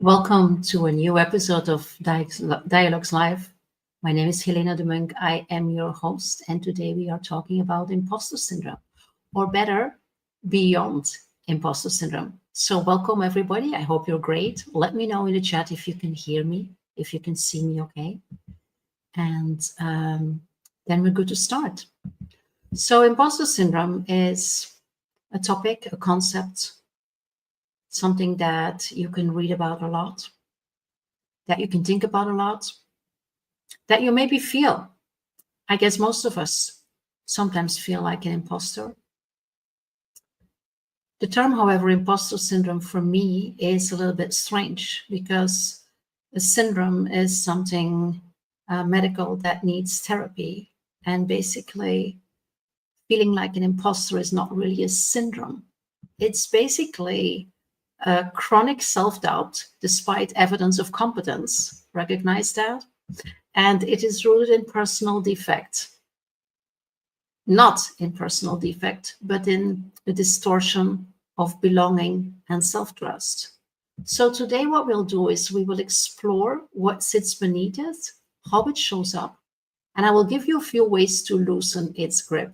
Welcome to a new episode of Dialogues Live. My name is Helena Demuynck. I am your host, and today we are talking about imposter syndrome, or better, beyond imposter syndrome. So, welcome everybody. I hope you're great. Let me know in the chat if you can hear me, if you can see me okay. And then we're good to start. So, imposter syndrome is a topic, a concept, something that you can read about a lot, that you can think about a lot, that you maybe feel. I guess most of us sometimes feel like an imposter. The term, however, imposter syndrome for me is a little bit strange because a syndrome is something medical that needs therapy. And basically, feeling like an imposter is not really a syndrome. It's basically a chronic self-doubt despite evidence of competence. Recognize that? And it is rooted in personal defect. Not in personal defect, but in a distortion of belonging and self-trust. So today what we'll do is we will explore what sits beneath it, how it shows up, and I will give you a few ways to loosen its grip.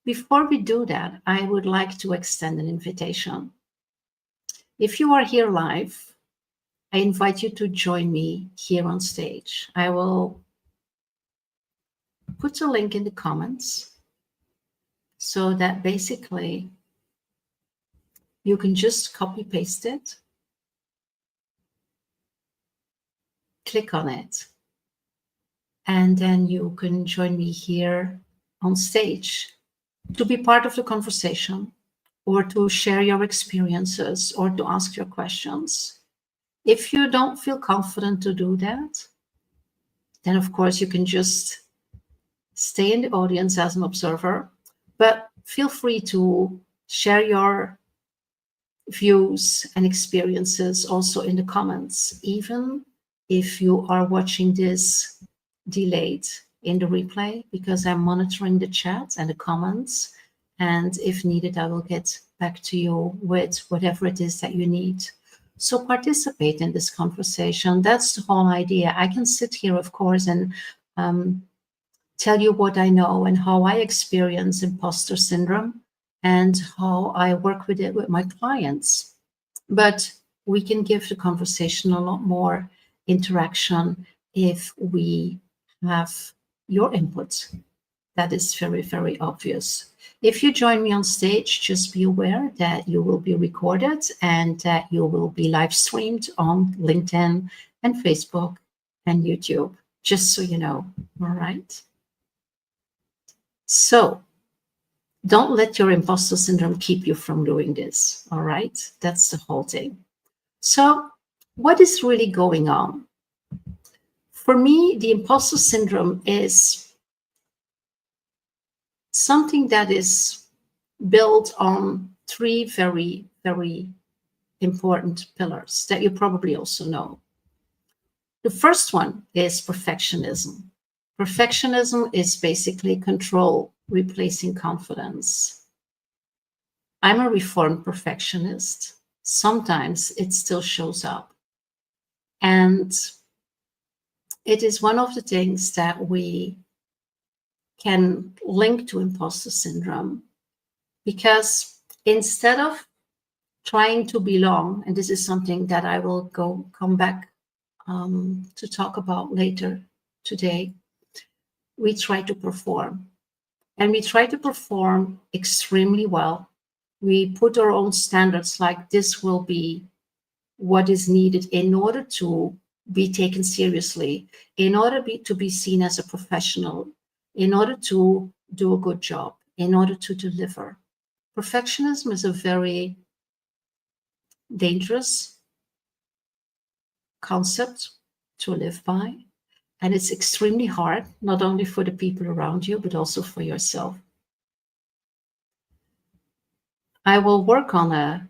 Before we do that, I would like to extend an invitation. If you are here live, I invite you to join me here on stage. I will put a link in the comments so that basically you can just copy paste it, click on it, and then you can join me here on stage to be part of the conversation or to share your experiences or to ask your questions. If you don't feel confident to do that, then of course you can just stay in the audience as an observer, but feel free to share your views and experiences also in the comments, even if you are watching this delayed in the replay, because I'm monitoring the chat and the comments. And if needed, I will get back to you with whatever it is that you need. So participate in this conversation. That's the whole idea. I can sit here, of course, and tell you what I know and how I experience imposter syndrome and how I work with it with my clients. But we can give the conversation a lot more interaction if we have your input. That is very, very obvious. If you join me on stage, just be aware that you will be recorded and that you will be live streamed on LinkedIn and Facebook and YouTube, just so you know, all right? So don't let your imposter syndrome keep you from doing this, all right? That's the whole thing. So what is really going on? For me, the imposter syndrome is something that is built on three very, very important pillars that you probably also know. The first one is perfectionism. Perfectionism is basically control replacing confidence. I'm a reformed perfectionist. Sometimes it still shows up. And it is one of the things that we can link to imposter syndrome, because instead of trying to belong, and this is something that I will come back to talk about later today, we try to perform. And we try to perform extremely well. We put our own standards, like this will be what is needed in order to be taken seriously, in order to be seen as a professional, in order to do a good job, in order to deliver. Perfectionism is a very dangerous concept to live by. And it's extremely hard, not only for the people around you, but also for yourself. I will work on a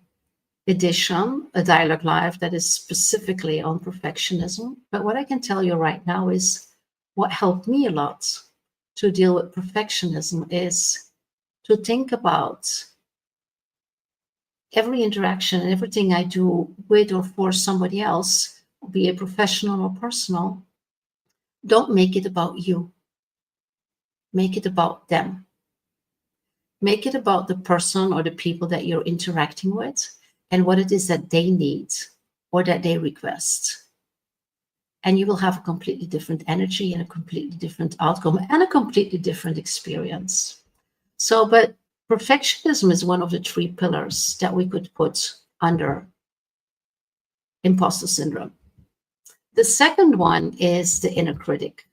Dialogue Live that is specifically on perfectionism. But what I can tell you right now is what helped me a lot to deal with perfectionism is to think about every interaction and everything I do with or for somebody else, be it professional or personal, don't make it about you. Make it about them. Make it about the person or the people that you're interacting with and what it is that they need or that they request. And you will have a completely different energy and a completely different outcome and a completely different experience. So, but perfectionism is one of the 3 pillars that we could put under imposter syndrome. The second one is the inner critic.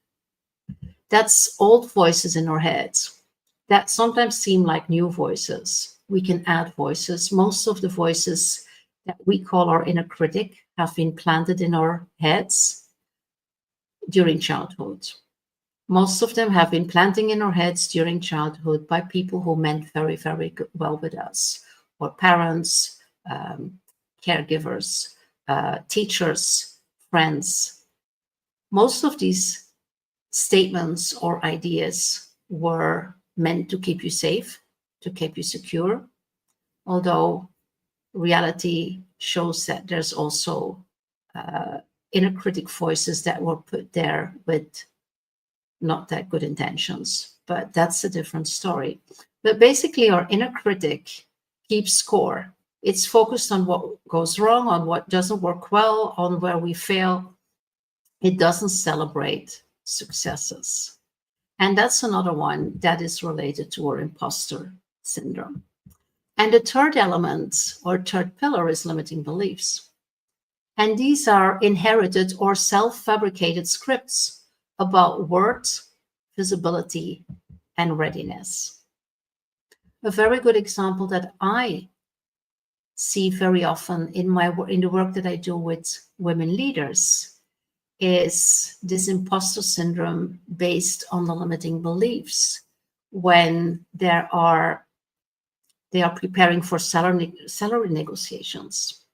That's old voices in our heads that sometimes seem like new voices. We can add voices. Most of the voices that we call our inner critic have been planted in our heads during childhood. Most of them have been planting in our heads during childhood by people who meant very, very well with us, or parents, caregivers, teachers, friends. Most of these statements or ideas were meant to keep you safe, to keep you secure, although reality shows that there's also inner critic voices that were put there with not that good intentions, but that's a different story. But basically, our inner critic keeps score. It's focused on what goes wrong, on what doesn't work well, on where we fail. It doesn't celebrate successes. And that's another one that is related to our imposter syndrome. And the third element or third pillar is limiting beliefs. And these are inherited or self-fabricated scripts about worth, visibility, and readiness. A very good example that I see very often in the work that I do with women leaders is this imposter syndrome based on the limiting beliefs when they are preparing for salary negotiations,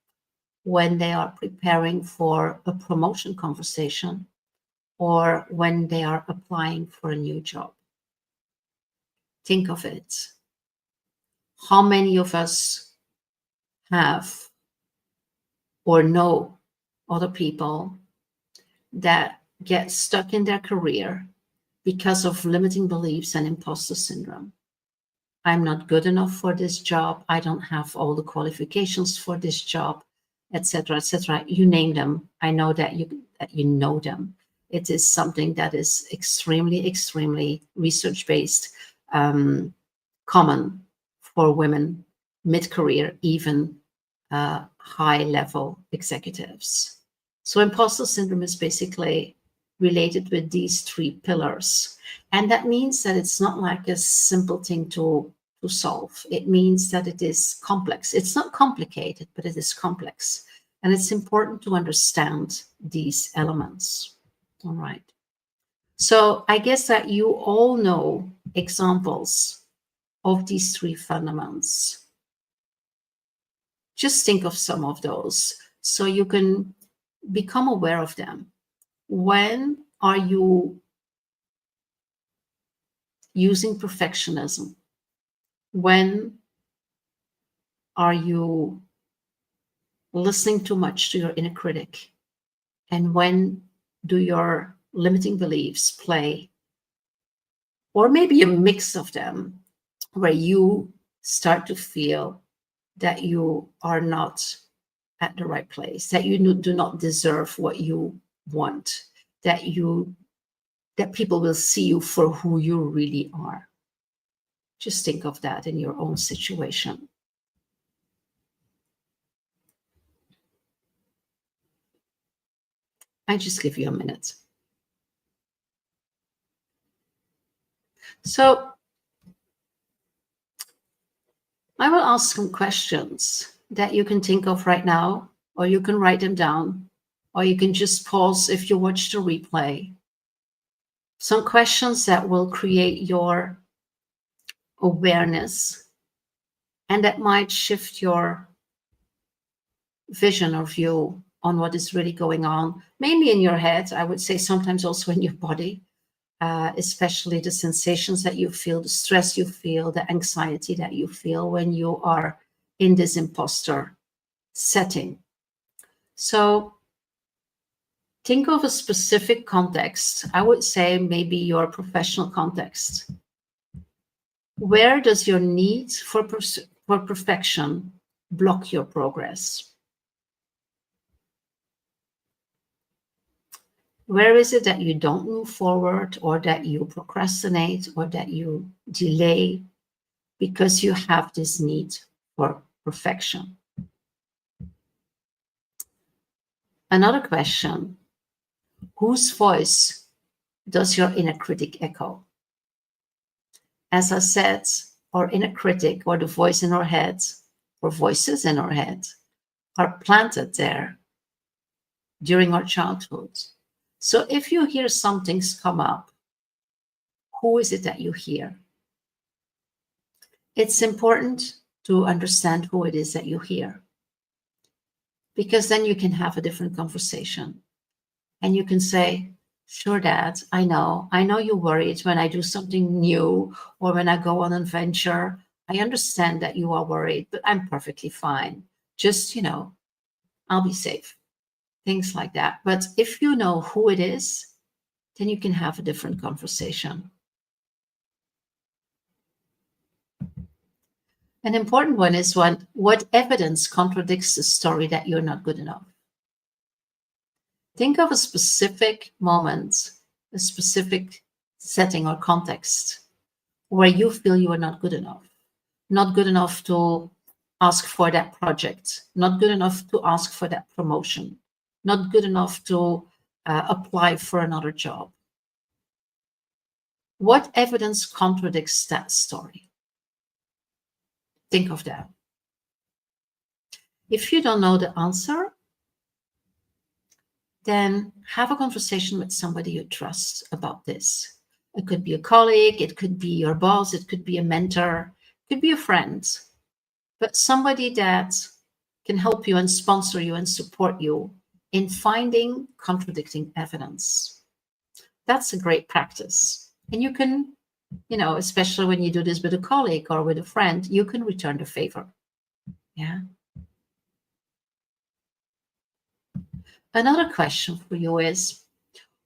when they are preparing for a promotion conversation, or when they are applying for a new job. Think of it. How many of us have or know other people that get stuck in their career because of limiting beliefs and imposter syndrome? I'm not good enough for this job. I don't have all the qualifications for this job, etc., etc. You name them. I know that you know them. It is something that is extremely, extremely research-based, common for women mid-career, even high-level executives. So imposter syndrome is basically related with these 3 pillars. And that means that it's not like a simple thing to solve. It means that it is complex. It's not complicated, but it is complex. And it's important to understand these elements. All right. So I guess that you all know examples of these 3 fundamentals. Just think of some of those so you can become aware of them. When are you using perfectionism? When are you listening too much to your inner critic? And when do your limiting beliefs play? Or maybe a mix of them, where you start to feel that you are not at the right place, that you do not deserve what you want, that people will see you for who you really are. Just think of that in your own situation. I just give you a minute. So I will ask some questions that you can think of right now, or you can write them down, or you can just pause if you watch the replay. Some questions that will create your awareness and that might shift your vision or view on what is really going on, mainly in your head. I would say sometimes also in your body, especially the sensations that you feel, the stress you feel, the anxiety that you feel when you are in this imposter setting. So think of a specific context. I would say maybe your professional context. Where does your need for perfection block your progress? Where is it that you don't move forward, or that you procrastinate, or that you delay because you have this need for perfection? Another question: whose voice does your inner critic echo? As I said, our inner critic, or the voice in our head, or voices in our head, are planted there during our childhood. So if you hear some things come up, who is it that you hear? It's important to understand who it is that you hear, because then you can have a different conversation and you can say, sure, Dad, I know you're worried when I do something new or when I go on an adventure. I understand that you are worried, but I'm perfectly fine. Just, I'll be safe. Things like that. But if you know who it is, then you can have a different conversation. An important one is what evidence contradicts the story that you're not good enough? Think of a specific moment, a specific setting or context where you feel you are not good enough. Not good enough to ask for that project, not good enough to ask for that promotion, not good enough to apply for another job. What evidence contradicts that story? Think of that. If you don't know the answer, then have a conversation with somebody you trust about this. It could be a colleague, it could be your boss, it could be a mentor, it could be a friend, but somebody that can help you and sponsor you and support you in finding contradicting evidence. That's a great practice. And you can, especially when you do this with a colleague or with a friend, you can return the favor. Yeah. Another question for you is,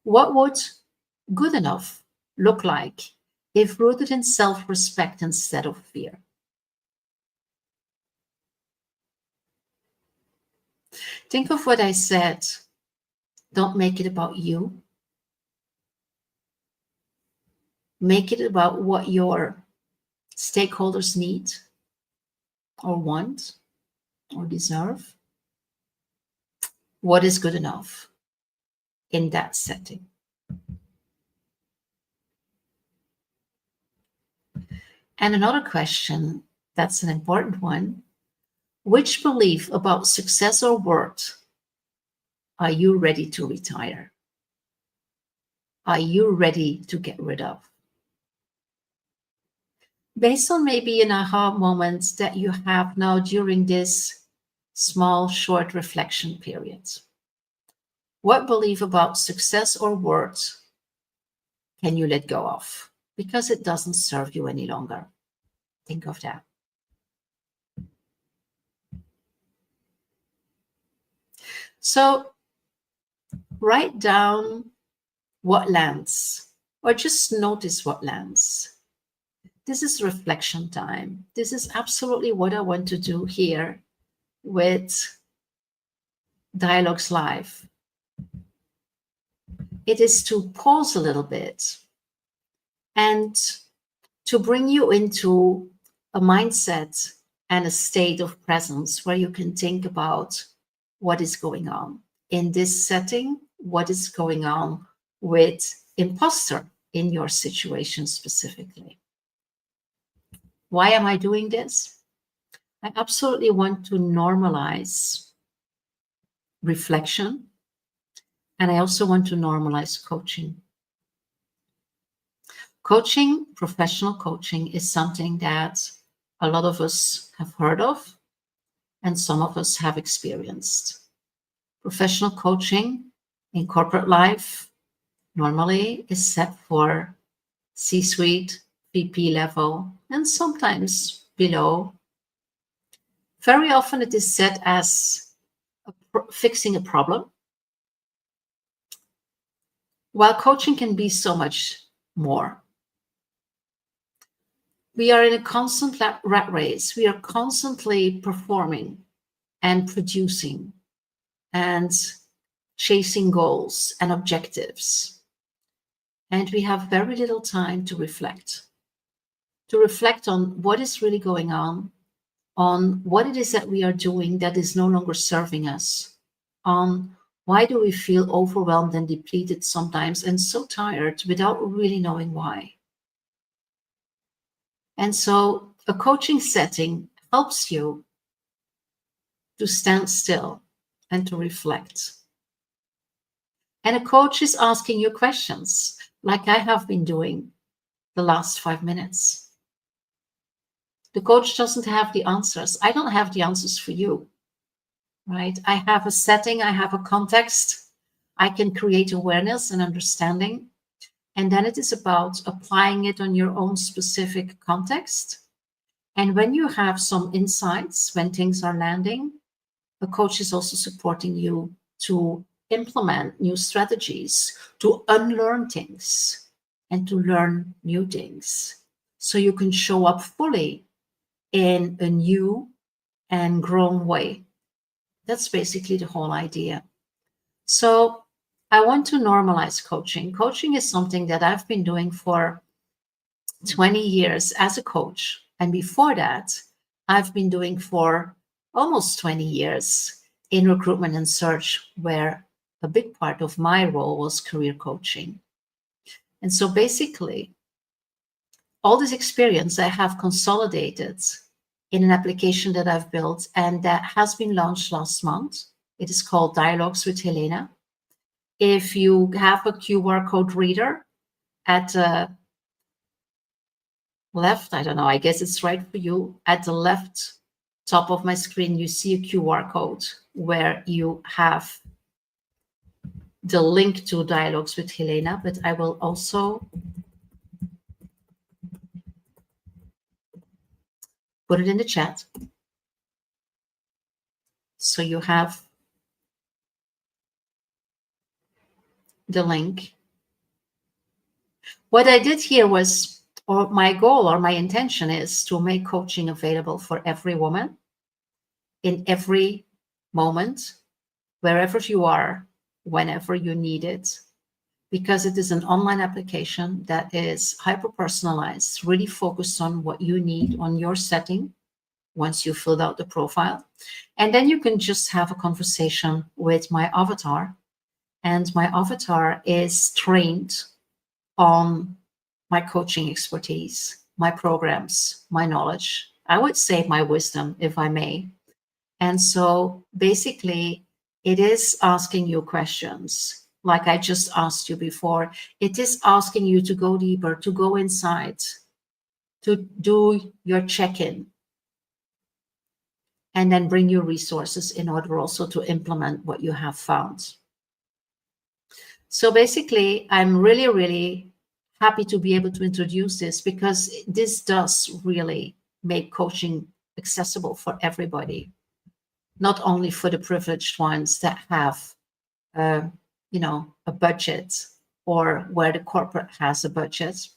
what would good enough look like if rooted in self-respect instead of fear? Think of what I said. Don't make it about you. Make it about what your stakeholders need or want or deserve. What is good enough in that setting? And another question, that's an important one. Which belief about success or worth are you ready to retire? Are you ready to get rid of? Based on maybe an aha moment that you have now during this small, short reflection period, what belief about success or worth can you let go of? Because it doesn't serve you any longer. Think of that. So write down what lands, or just notice what lands. This is reflection time. This is absolutely what I want to do here with Dialogues Live. It is to pause a little bit and to bring you into a mindset and a state of presence where you can think about what is going on in this setting, what is going on with imposter in your situation specifically. Why am I doing this? I absolutely want to normalize reflection, and I also want to normalize coaching. Coaching, professional coaching, is something that a lot of us have heard of and some of us have experienced. Professional coaching in corporate life normally is set for C-suite, VP level, and sometimes below, Very often it is said as fixing a problem, while coaching can be so much more. We are in a constant rat race. We are constantly performing and producing and chasing goals and objectives. And we have very little time to reflect on what is really going on what it is that we are doing that is no longer serving us, on why do we feel overwhelmed and depleted sometimes and so tired without really knowing why. And so a coaching setting helps you to stand still and to reflect. And a coach is asking you questions like I have been doing the last 5 minutes. The coach doesn't have the answers. I don't have the answers for you, right? I have a setting, I have a context. I can create awareness and understanding. And then it is about applying it on your own specific context. And when you have some insights, when things are landing, a coach is also supporting you to implement new strategies, to unlearn things and to learn new things so you can show up fully in a new and grown way. That's basically the whole idea. So I want to normalize coaching. Coaching is something that I've been doing for 20 years as a coach. And before that, I've been doing for almost 20 years in recruitment and search, where a big part of my role was career coaching. And so basically, all this experience I have consolidated in an application that I've built and that has been launched last month. It is called Dialogues with Helena. If you have a QR code reader at the left, I don't know, I guess it's right for you, at the left top of my screen, you see a QR code where you have the link to Dialogues with Helena, but I will also put it in the chat. So you have the link. What I did here was, or my goal or my intention is to make coaching available for every woman in every moment, wherever you are, whenever you need it, because it is an online application that is hyper-personalized, really focused on what you need on your setting once you filled out the profile. And then you can just have a conversation with my avatar. And my avatar is trained on my coaching expertise, my programs, my knowledge. I would say my wisdom, if I may. And so basically, it is asking you questions like I just asked you before. It is asking you to go deeper, to go inside, to do your check-in, and then bring your resources in order also to implement what you have found. So basically, I'm really, really happy to be able to introduce this, because this does really make coaching accessible for everybody, not only for the privileged ones that have, a budget, or where the corporate has a budget.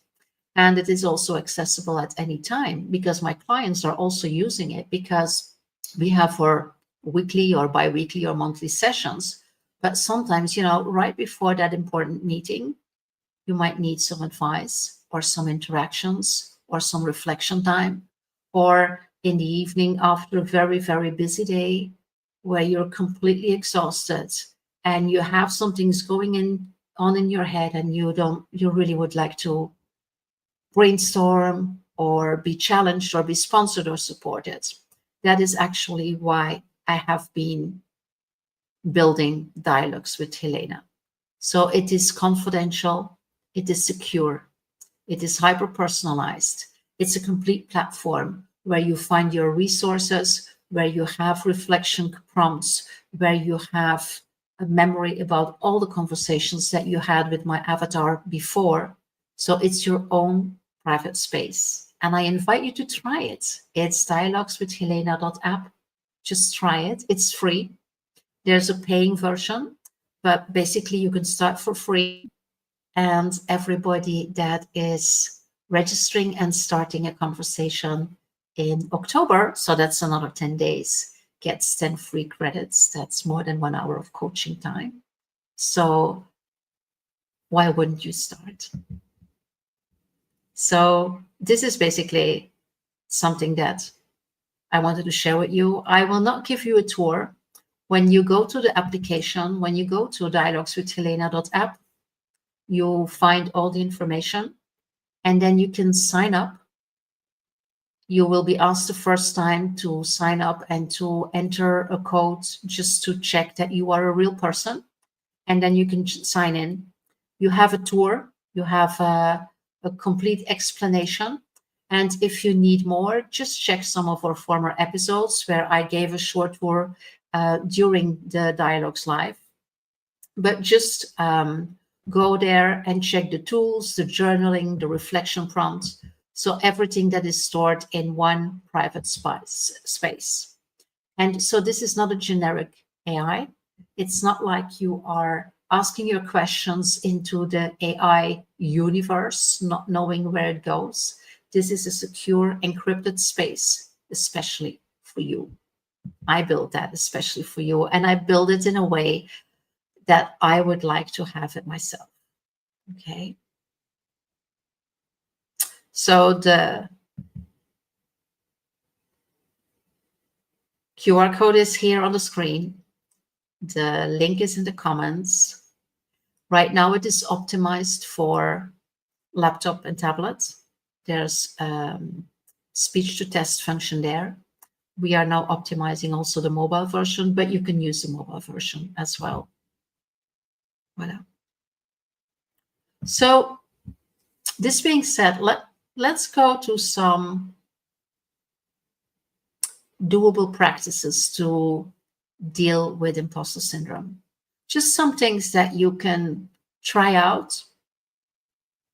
And it is also accessible at any time, because my clients are also using it, because we have for weekly or bi-weekly or monthly sessions. But sometimes, right before that important meeting, you might need some advice or some interactions or some reflection time, or in the evening after a very, very busy day where you're completely exhausted and you have some things going on in your head, and you really would like to brainstorm or be challenged or be sponsored or supported. That is actually why I have been building Dialogues with Helena. So it is confidential, it is secure, it is hyper-personalized. It's a complete platform where you find your resources, where you have reflection prompts, where you have a memory about all the conversations that you had with my avatar before. So it's your own private space. And I invite you to try it. It's dialogueswithhelena.app. Just try it. It's free. There's a paying version, but basically you can start for free. And everybody that is registering and starting a conversation in October, so that's another 10 days, gets 10 free credits. That's more than 1 hour of coaching time. So why wouldn't you start? So this is basically something that I wanted to share with you. I will not give you a tour. When you go to the application, when you go to dialogueswithhelena.app, you'll find all the information, and then you can sign up. You will be asked the first time to sign up and to enter a code just to check that you are a real person, and then you can sign in. You have a tour, you have a complete explanation, and if you need more, just check some of our former episodes where I gave a short tour during the Dialogues Live. But just go there and check the tools, the journaling, the reflection prompts. So everything that is stored in one private space. And so this is not a generic AI. It's not like you are asking your questions into the AI universe, not knowing where it goes. This is a secure, encrypted space, especially for you. I built that especially for you, and I build it in a way that I would like to have it myself. Okay. So the QR code is here on the screen. The link is in the comments. Right now it is optimized for laptop and tablets. There's speech to text function there. We are now optimizing also the mobile version, but you can use the mobile version as well. Voilà. So this being said, let's go to some doable practices to deal with imposter syndrome. Just some things that you can try out,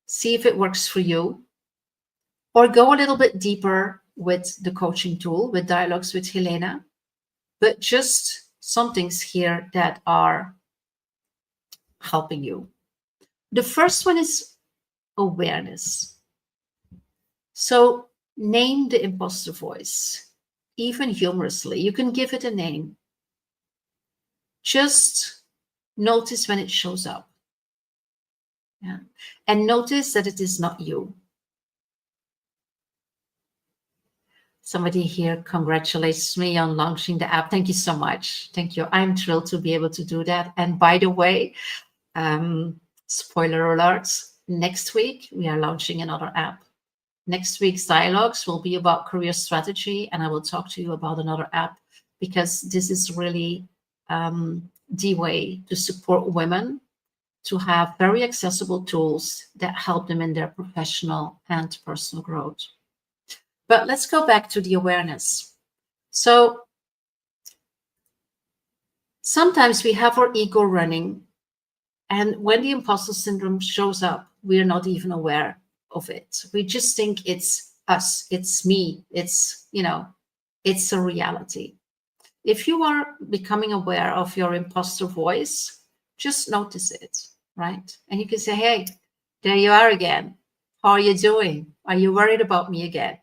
see if it works for you, or go a little bit deeper with the coaching tool, with Dialogues with Helena. But just some things here that are helping you. The first one is awareness. So name the imposter voice, even humorously. You can give it a name. Just notice when it shows up. Yeah. And notice that it is not you. Somebody here congratulates me on launching the app. Thank you so much. Thank you. I'm thrilled to be able to do that. And by the way, spoiler alerts, next week we are launching another app. Next week's dialogues will be about career strategy, and I will talk to you about another app, because this is really the way to support women to have very accessible tools that help them in their professional and personal growth. But let's go back to the awareness. So sometimes we have our ego running, and when the imposter syndrome shows up, we're not even aware of it. We just think it's us, it's me, it's, it's a reality. If you are becoming aware of your imposter voice, just notice it, right? And you can say, hey, there you are again. How are you doing? Are you worried about me again?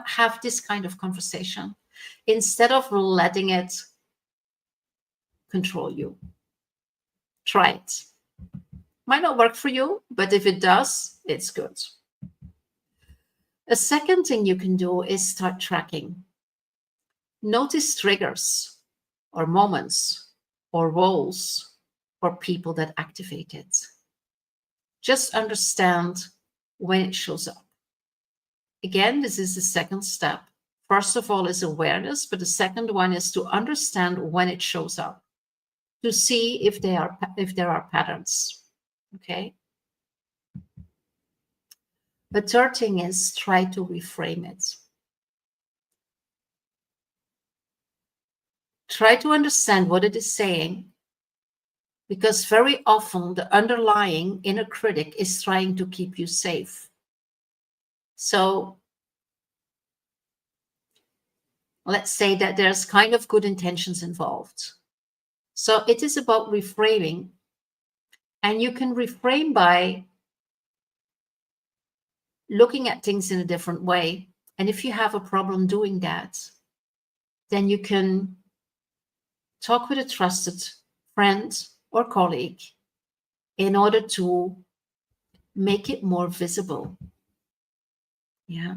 Have this kind of conversation instead of letting it control you. Try it. Might not work for you, but if it does, it's good. A second thing you can do is start tracking. Notice triggers or moments or roles or people that activate it. Just understand when it shows up. Again, this is the second step. First of all is awareness, but the second one is to understand when it shows up, to see if there are patterns. Okay. The third thing is try to reframe it. Try to understand what it is saying, because very often the underlying inner critic is trying to keep you safe. So let's say that there's kind of good intentions involved. So it is about reframing, and you can reframe by looking at things in a different way. And if you have a problem doing that, then you can talk with a trusted friend or colleague in order to make it more visible. Yeah.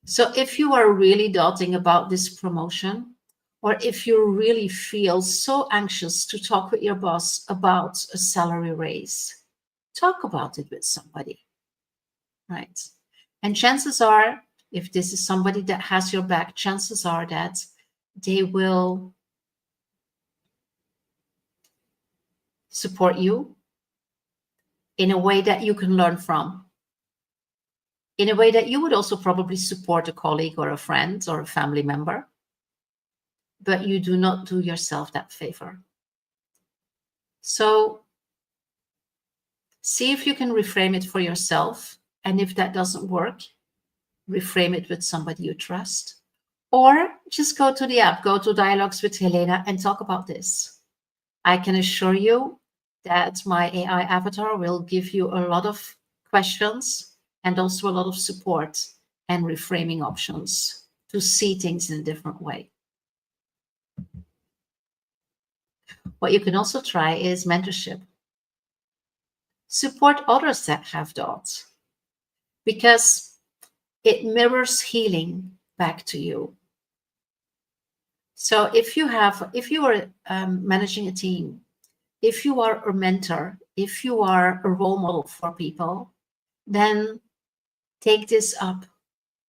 So if you are really doubting about this promotion, or if you really feel so anxious to talk with your boss about a salary raise, talk about it with somebody, right? And chances are, if this is somebody that has your back, chances are that they will support you in a way that you can learn from, in a way that you would also probably support a colleague or a friend or a family member, but you do not do yourself that favor. So see if you can reframe it for yourself. And if that doesn't work, reframe it with somebody you trust. Or just go to the app, go to Dialogues with Helena and talk about this. I can assure you that my AI avatar will give you a lot of questions and also a lot of support and reframing options to see things in a different way. What you can also try is mentorship. Support others that have doubts, because it mirrors healing back to you. So if you are managing a team, if you are a mentor, if you are a role model for people, then take this up,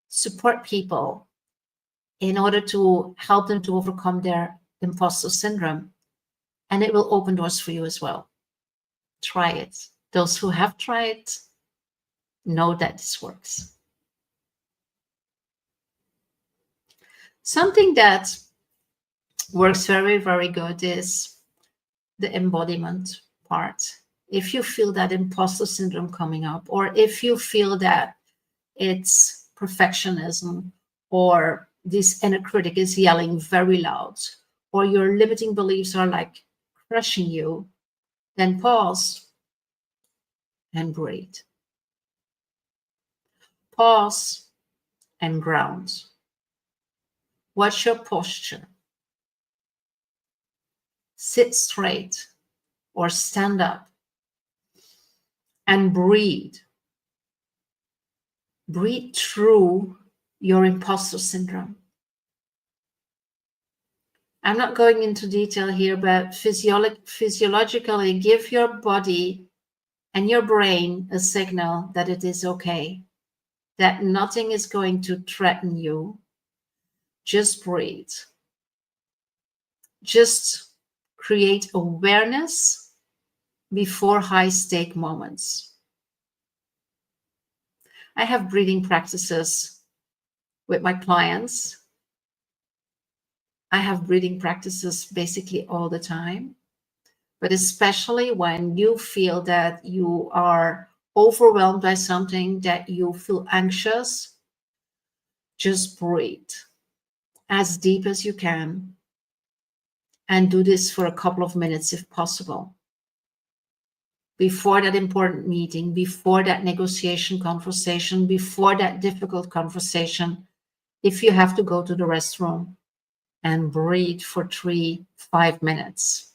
support people in order to help them to overcome their imposter syndrome. And it will open doors for you as well. Try it. Those who have tried know that this works. Something that works very, very good is the embodiment part. If you feel that imposter syndrome coming up, or if you feel that it's perfectionism, or this inner critic is yelling very loud, or your limiting beliefs are like crushing you, then pause and breathe. Pause and ground. Watch your posture. Sit straight or stand up and breathe. Breathe through your imposter syndrome. I'm not going into detail here, but physiologically give your body and your brain a signal that it is okay, that nothing is going to threaten you. Just breathe. Just create awareness before high-stake moments. I have breathing practices with my clients. I have breathing practices basically all the time, but especially when you feel that you are overwhelmed by something, that you feel anxious, just breathe as deep as you can and do this for a couple of minutes if possible. Before that important meeting, before that negotiation conversation, before that difficult conversation, if you have to go to the restroom, and breathe for 3-5 minutes.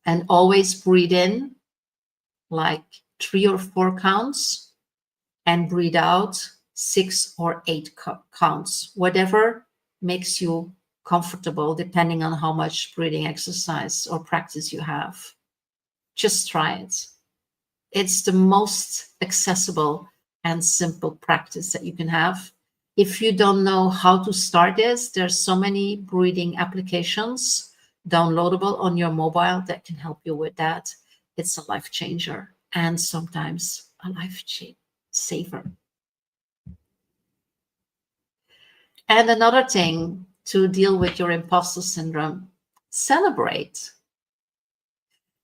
And always breathe in like 3 or 4 counts and breathe out 6 or 8 counts, whatever makes you comfortable, depending on how much breathing exercise or practice you have. Just try it. It's the most accessible and simple practice that you can have. If you don't know how to start this, there's so many breathing applications downloadable on your mobile that can help you with that. It's a life changer and sometimes a life saver. And another thing to deal with your imposter syndrome, celebrate.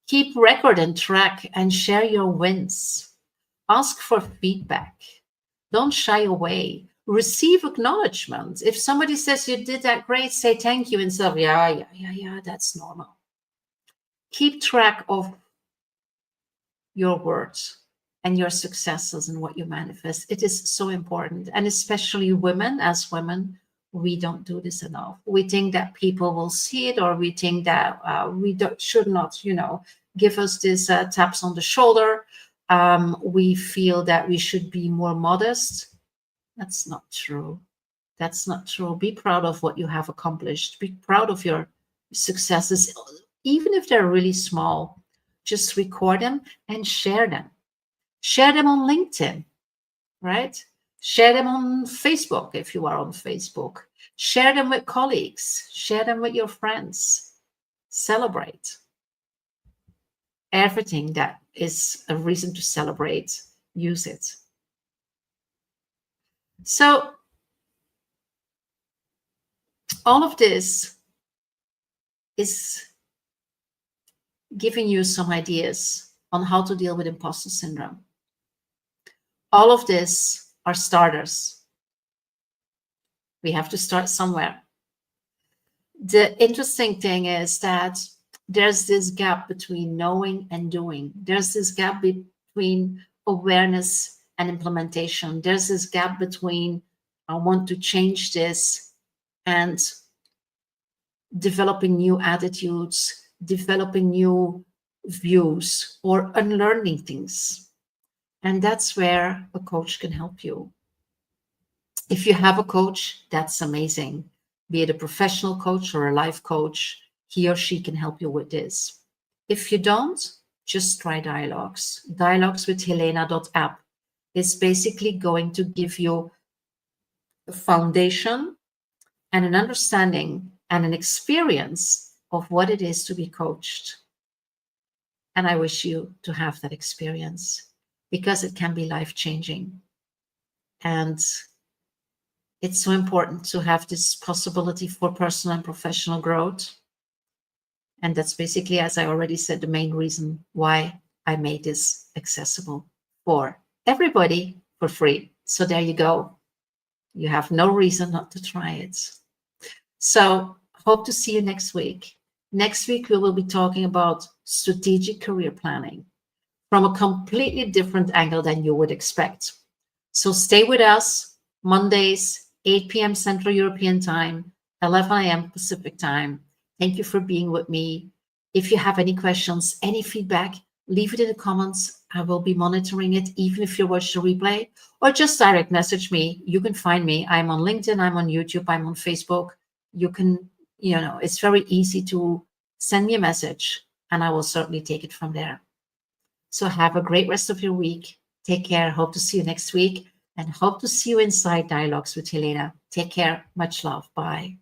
Keep record and track and share your wins. Ask for feedback. Don't shy away. Receive acknowledgement. If somebody says you did that great, say thank you instead of, yeah, that's normal. Keep track of your words and your successes and what you manifest. It is so important. And especially women, as women, we don't do this enough. We think that people will see it, or we think that should not, give us this taps on the shoulder. We feel that we should be more modest. That's not true. That's not true. Be proud of what you have accomplished. Be proud of your successes, even if they're really small. Just record them and share them. Share them on LinkedIn, right? Share them on Facebook if you are on Facebook. Share them with colleagues. Share them with your friends. Celebrate. Everything that is a reason to celebrate, use it. So all of this is giving you some ideas on how to deal with imposter syndrome. All of this are starters. We have to start somewhere. The interesting thing is that there's this gap between knowing and doing. There's this gap between awareness and implementation. There's this gap between I want to change this and developing new attitudes, developing new views, or unlearning things. And that's where a coach can help you. If you have a coach, that's amazing. Be it a professional coach or a life coach, he or she can help you with this. If you don't, just try Dialogues. Dialogues with Helena.app is basically going to give you a foundation and an understanding and an experience of what it is to be coached. And I wish you to have that experience, because it can be life-changing. And it's so important to have this possibility for personal and professional growth. And that's basically, as I already said, the main reason why I made this accessible for everybody for free. So there you go. You have no reason not to try it. So hope to see you next week. Next week, we will be talking about strategic career planning from a completely different angle than you would expect. So stay with us. Mondays, 8 p.m. Central European Time, 11 a.m. Pacific Time. Thank you for being with me. If you have any questions, any feedback, leave it in the comments. I will be monitoring it, even if you watch the replay, or just direct message me. You can find me. I'm on LinkedIn, I'm on YouTube, I'm on Facebook. You can, it's very easy to send me a message, and I will certainly take it from there. So have a great rest of your week. Take care. Hope to see you next week, and hope to see you inside Dialogues with Helena. Take care. Much love. Bye.